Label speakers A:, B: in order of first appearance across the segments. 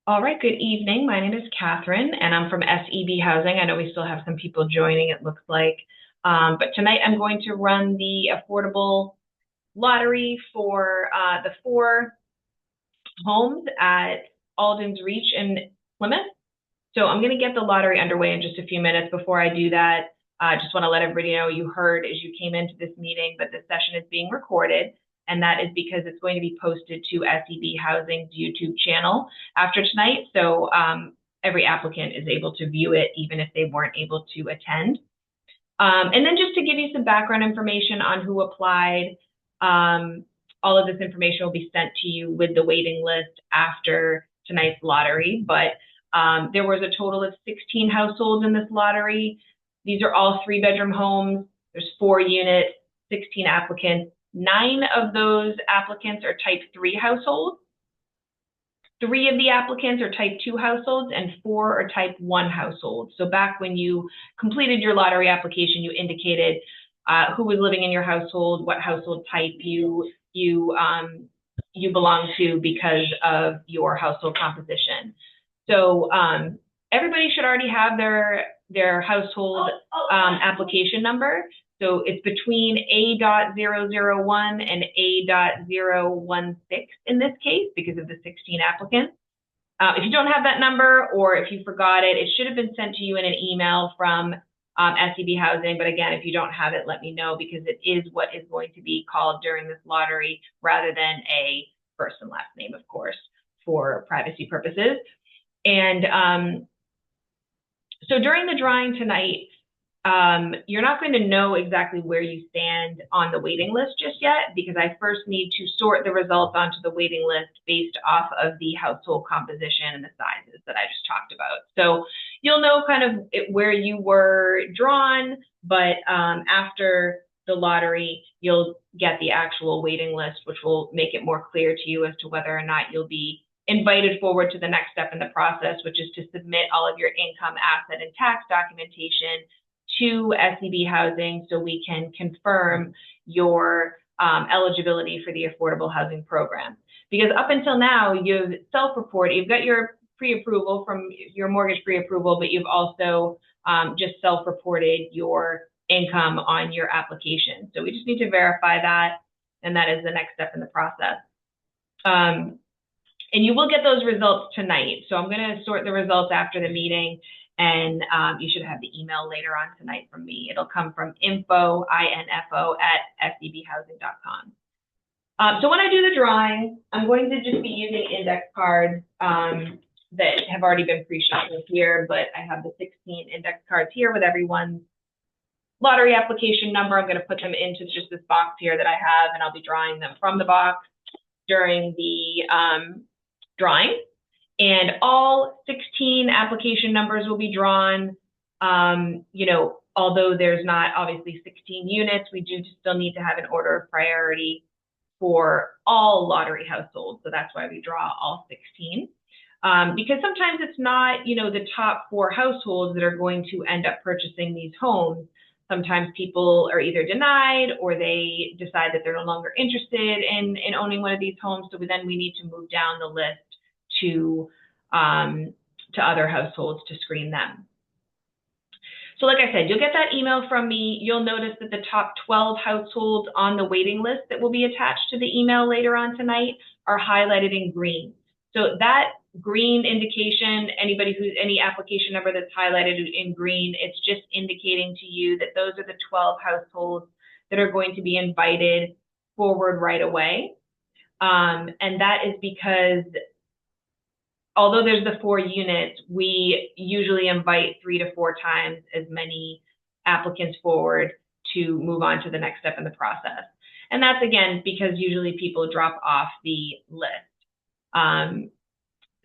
A: All right, good evening. My name is Catherine, and I'm from SEB Housing. I know we still have some people joining, it looks like. But tonight I'm going to run the affordable lottery for the 4 homes at Alden's Reach in Plymouth. So I'm going to get the lottery underway in just a few minutes. Before I do that, I just want to let everybody know you heard as you came into this meeting that this session is being recorded, and that is because it's going to be posted to SEB Housing's YouTube channel after tonight. So every applicant is able to view it even if they weren't able to attend. And then just to give you some background information on who applied, all of this information will be sent to you with the waiting list after tonight's lottery. But there was a total of 16 households in this lottery. These are all 3-bedroom homes. There's 4 units, 16 applicants. 9 of those applicants are type 3 households. 3 of the applicants are type 2 households and 4 are type 1 households. So back when you completed your lottery application, you indicated who was living in your household, what household type you belong to because of your household composition. So everybody should already have their household application number. So it's between A.001 and A.016 in this case because of the 16 applicants. If you don't have that number or if you forgot it, it should have been sent to you in an email from SEB Housing. But again, if you don't have it, let me know because it is what is going to be called during this lottery rather than a first and last name, of course, for privacy purposes. And so during the drawing tonight, you're not going to know exactly where you stand on the waiting list just yet because I first need to sort the results onto the waiting list based off of the household composition and the sizes that I just talked about. So you'll know kind of where you were drawn, but after the lottery, you'll get the actual waiting list, which will make it more clear to you as to whether or not you'll be invited forward to the next step in the process, which is to submit all of your income, asset, and tax documentation to SEB Housing so we can confirm your eligibility for the affordable housing program. Because up until now, you've self-reported, you've got your pre-approval from your mortgage pre-approval, but you've also just self-reported your income on your application. So we just need to verify that, and that is the next step in the process. And you will get those results tonight. So I'm going to sort the results after the meeting, and you should have the email later on tonight from me. It'll come from info, I-N-F-O, @sebhousing.com. So when I do the drawing, I'm going to just be using index cards that have already been pre-shuffled here, but I have the 16 index cards here with everyone's lottery application number. I'm going to put them into just this box here that I have, and I'll be drawing them from the box during the drawing. And all 16 application numbers will be drawn. Although there's not obviously 16 units, we do still need to have an order of priority for all lottery households. So that's why we draw all 16. Because sometimes it's not, the top 4 households that are going to end up purchasing these homes. Sometimes people are either denied or they decide that they're no longer interested in owning one of these homes. So then we need to move down the list to other households to screen them. So like I said, you'll get that email from me. You'll notice that the top 12 households on the waiting list that will be attached to the email later on tonight are highlighted in green. So that green indication, any application number that's highlighted in green, it's just indicating to you that those are the 12 households that are going to be invited forward right away. And that is because although there's the 4 units, we usually invite 3 to 4 times as many applicants forward to move on to the next step in the process. And that's, again, because usually people drop off the list.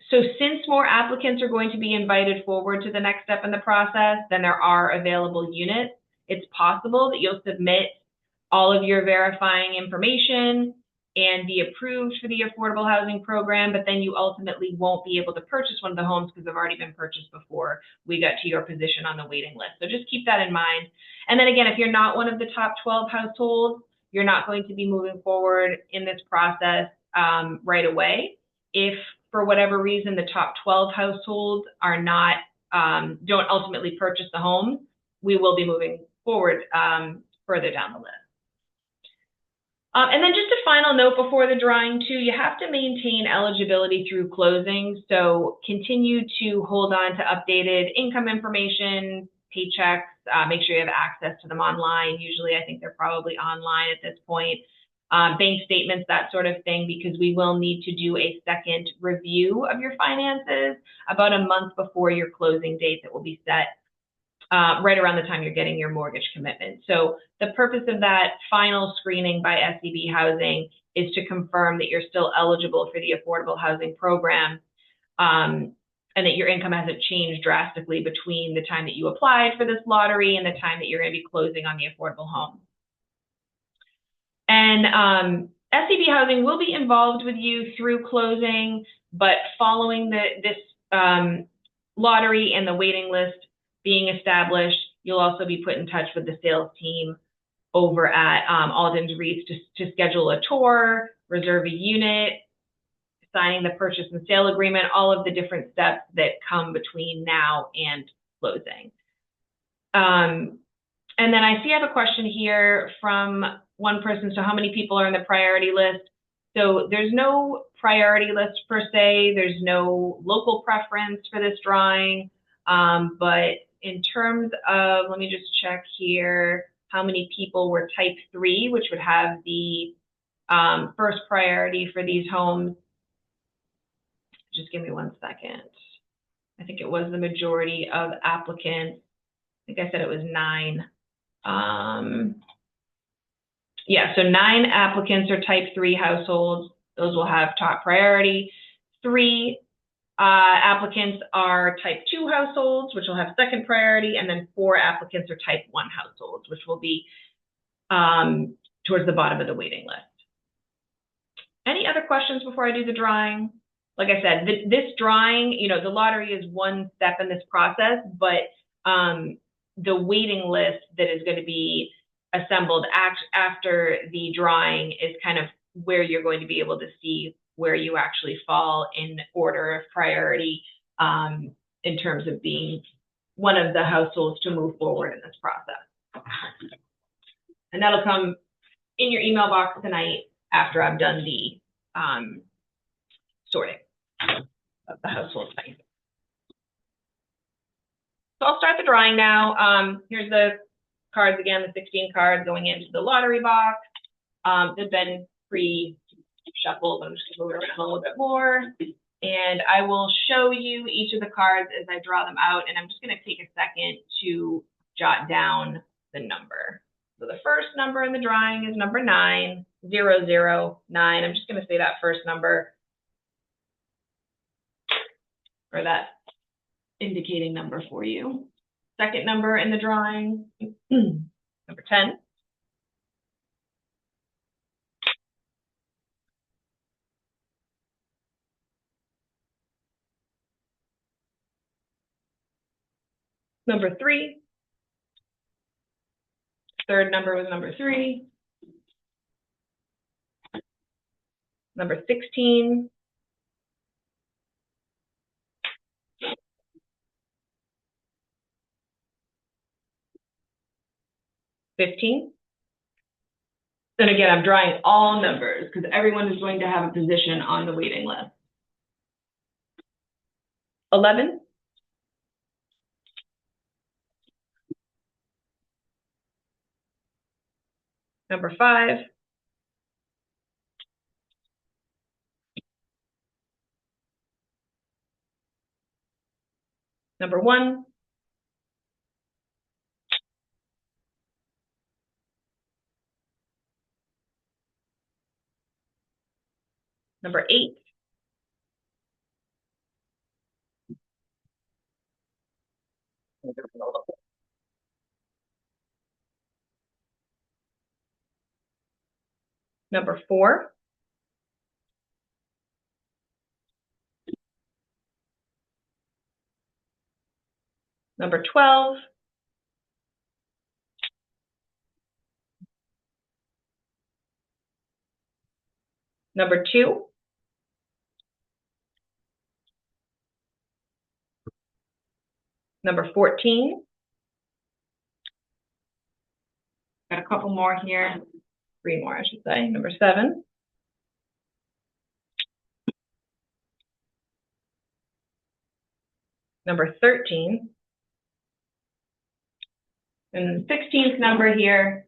A: So since more applicants are going to be invited forward to the next step in the process than there are available units, it's possible that you'll submit all of your verifying information and be approved for the affordable housing program, but then you ultimately won't be able to purchase one of the homes because they've already been purchased before we got to your position on the waiting list. So just keep that in mind. And then again, if you're not one of the top 12 households, you're not going to be moving forward in this process right away. If for whatever reason, the top 12 households are not, don't ultimately purchase the home, we will be moving forward further down the list. And then just a final note before the drawing too, you have to maintain eligibility through closing. So continue to hold on to updated income information, paychecks, make sure you have access to them online. Usually I think they're probably online at this point. Bank statements, that sort of thing, because we will need to do a second review of your finances about a month before your closing date that will be set right around the time you're getting your mortgage commitment. So the purpose of that final screening by SEB Housing is to confirm that you're still eligible for the affordable housing program, and that your income hasn't changed drastically between the time that you applied for this lottery and the time that you're going to be closing on the affordable home. And SEB Housing will be involved with you through closing, but following this lottery and the waiting list being established, you'll also be put in touch with the sales team over at Alden to schedule a tour, reserve a unit, signing the purchase and sale agreement, all of the different steps that come between now and closing. And then I see I have a question here from one person. So how many people are on the priority list? So there's no priority list per se. There's no local preference for this drawing. But in terms of, let me just check here, how many people were type 3, which would have the first priority for these homes. Just give me 1 second. I think it was the majority of applicants. I think I said it was 9. Yeah, so 9 applicants are type 3 households. Those will have top priority. 3 applicants are type 2 households, which will have second priority, and then 4 applicants are type 1 households, which will be towards the bottom of the waiting list. Any other questions before I do the drawing? Like I said, this drawing, you know, the lottery is one step in this process, but the waiting list that is going to be assembled after the drawing is kind of where you're going to be able to see where you actually fall in order of priority in terms of being one of the households to move forward in this process. And that'll come in your email box tonight after I've done the sorting of the household type. So I'll start the drawing now. Here's the cards again, the 16 cards going into the lottery box. They've been pre-shuffled. I'm just going to move it around a little bit more. And I will show you each of the cards as I draw them out. And I'm just going to take a second to jot down the number. So the first number in the drawing is number 9, 009. I'm just going to say that first number, or that indicating number for you. Second number in the drawing, number 10. Number 3. Third number was number 3. Number 16. $15. And again, I'm drawing all numbers because everyone is going to have a position on the waiting list. 11. Number 5. Number 1. Number 8. Number 4. Number 12. Number 2. Number 14. Got a couple more here. 3 more, I should say. Number 7. Number 13. And the 16th number here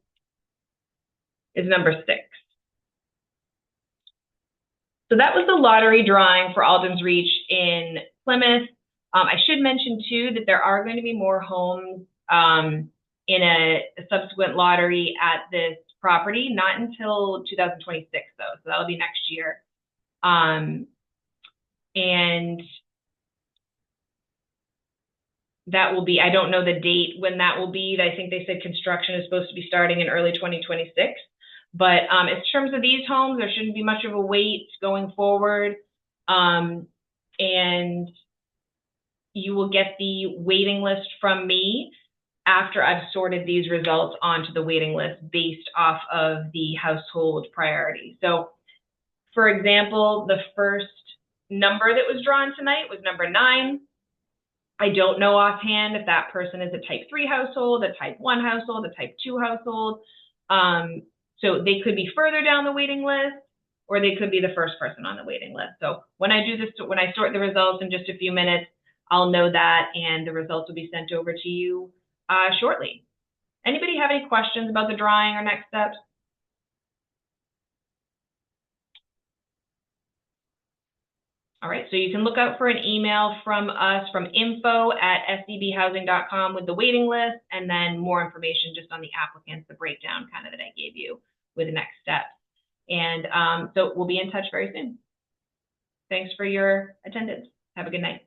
A: is number 6. So that was the lottery drawing for Alden's Reach in Plymouth. I should mention too that there are going to be more homes in a subsequent lottery at this property, not until 2026 though, so that'll be next year. And that will be, I don't know the date when that will be. I think they said construction is supposed to be starting in early 2026. But in terms of these homes, there shouldn't be much of a wait going forward. And you will get the waiting list from me after I've sorted these results onto the waiting list based off of the household priority. So, for example, the first number that was drawn tonight was number 9. I don't know offhand if that person is a type 3 household, a type 1 household, a type 2 household. So they could be further down the waiting list, or they could be the first person on the waiting list. So when I do this, when I sort the results in just a few minutes, I'll know that, and the results will be sent over to you shortly. Anybody have any questions about the drawing or next steps? All right, so you can look out for an email from us from info@sdbhousing.com with the waiting list, and then more information just on the applicants, the breakdown kind of that I gave you with the next steps. And so we'll be in touch very soon. Thanks for your attendance. Have a good night.